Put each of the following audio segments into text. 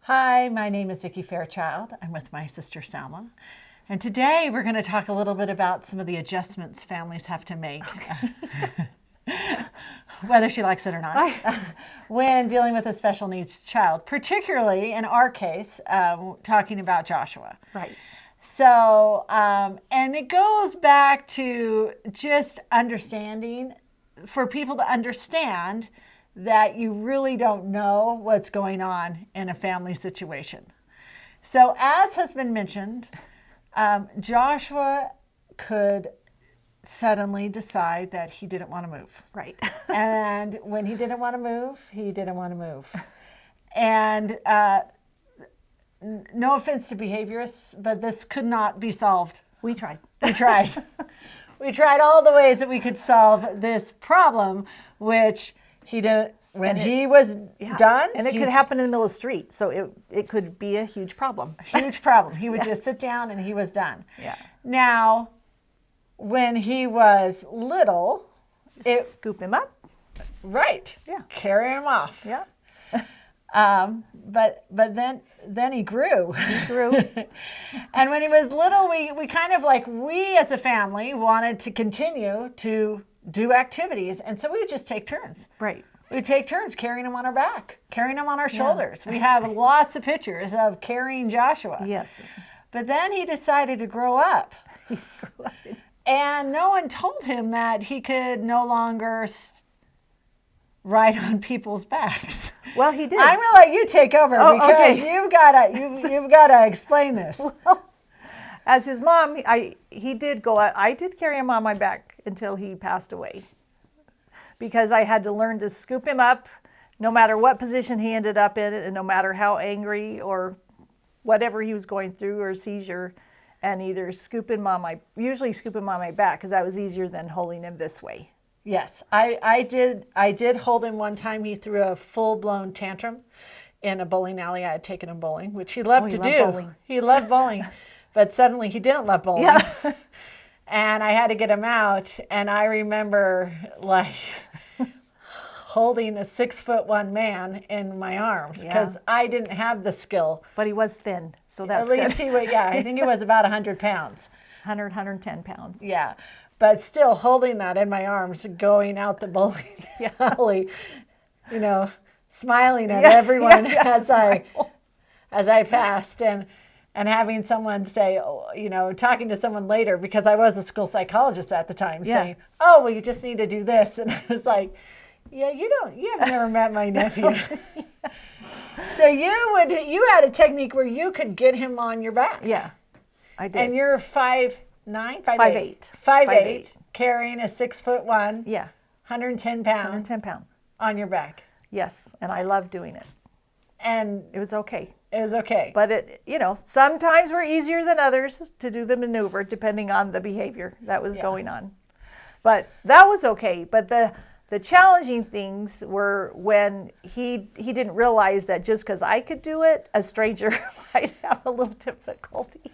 Hi, my name is Vickie Fairchild. I'm with my sister Selma. And today we're going to talk a little bit about some of the adjustments families have to make, whether she likes it or not, when dealing with a special needs child, particularly in our case, talking about Joshua. Right. So, and it goes back to just understanding, for people to understand that you really don't know what's going on in a family situation. So, as has been mentioned, Joshua could suddenly decide that he didn't want to move. Right. And when he didn't want to move, he didn't want to move. And no offense to behaviorists, but this could not be solved. We tried. We tried. We tried all the ways that we could solve this problem, which he didn't. When he was done, and it could happen in the middle of the street, so it could be a huge problem. Huge problem. He would just sit down and he was done. Yeah. Now, when he was little, Scoop him up. Right. Yeah. Carry him off. Yeah. But then he grew. He grew. And when he was little, we kind of we as a family wanted to continue to do activities, and so we would just take turns. Right. We would take turns carrying him on our back, carrying him on our shoulders. We have lots of pictures of carrying Joshua. Yes. But then he decided to grow up. And no one told him that he could no longer ride on people's backs. Well, he did. I'm gonna let you take over because okay. you've gotta explain this. Well, as his mom, he did go out. I did carry him on my back until he passed away, because I had to learn to scoop him up, no matter what position he ended up in, and no matter how angry or whatever he was going through or seizure, and either usually scoop him on my back, because that was easier than holding him this way. Yes, I did hold him one time. He threw a full-blown tantrum in a bowling alley. I had taken him bowling, which he loved to do. Bowling. He loved bowling, but suddenly he didn't love bowling. Yeah. And I had to get him out, and I remember holding a 6'1" man in my arms because I didn't have the skill. But he was thin, so that's good. At least he weighed, I think he was about 100 pounds. 110 pounds. Yeah, but still holding that in my arms, going out the bowling alley, smiling at everyone as I passed, and having someone say, talking to someone later, because I was a school psychologist at the time, saying, "Oh, well, you just need to do this," and I was like, "Yeah, you have never met my nephew." So you had a technique where you could get him on your back. Yeah, I did. And you're 5'9", 5'8", 5'8", carrying a 6'1", 110 pound, 110 pound on your back. Yes, and I loved doing it. And it was okay. It was okay. But sometimes were easier than others to do the maneuver, depending on the behavior that was going on. But that was okay. But the challenging things were when he didn't realize that just because I could do it, a stranger might have a little difficulty.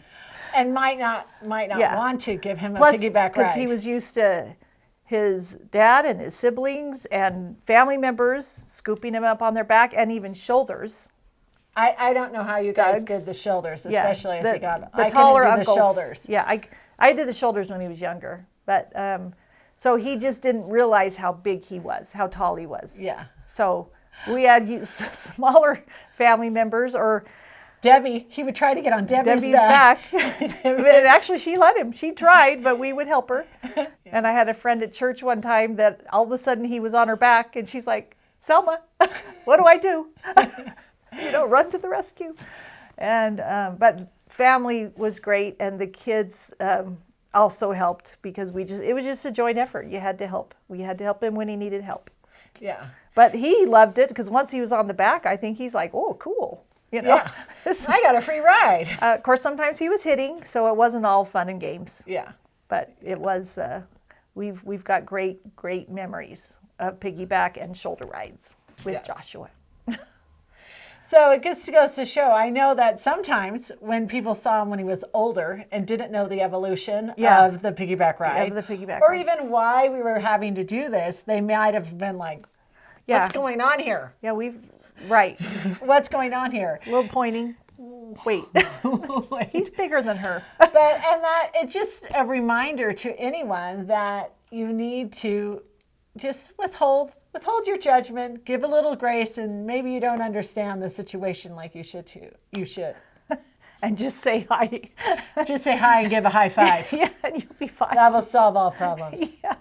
And might not want to give him a piggyback ride. Because he was used to his dad and his siblings and family members scooping him up on their back and even shoulders. I don't know how you guys did the shoulders, especially as he got the I taller couldn't do uncles, the shoulders. Yeah, I did the shoulders when he was younger, but so he just didn't realize how big he was, how tall he was. Yeah. So we had smaller family members, or Debbie. He would try to get on Debbie's back. And actually, she let him. She tried, but we would help her. And I had a friend at church one time that all of a sudden he was on her back, and she's like, "Selma, what do I do?" Run to the rescue. And but family was great, and the kids also helped, because it was just a joint effort. You had to help. We had to help him when he needed help. Yeah. But he loved it, because once he was on the back, I think he's like, "Oh, cool." Yeah. I got a free ride. Of course, sometimes he was hitting, so it wasn't all fun and games. Yeah. But it was. We've got great memories of piggyback and shoulder rides with Joshua. So it goes to show, I know that sometimes when people saw him when he was older and didn't know the evolution of the piggyback ride, or even why we were having to do this, they might have been like, what's going on here? Yeah, Right. What's going on here? A little pointing. Wait. He's bigger than her. And that it's just a reminder to anyone that you need to just withhold your judgment, give a little grace, and maybe you don't understand the situation like you should too. You should. And just say hi. Just say hi and give a high five. Yeah, and you'll be fine. That will solve all problems. Yeah.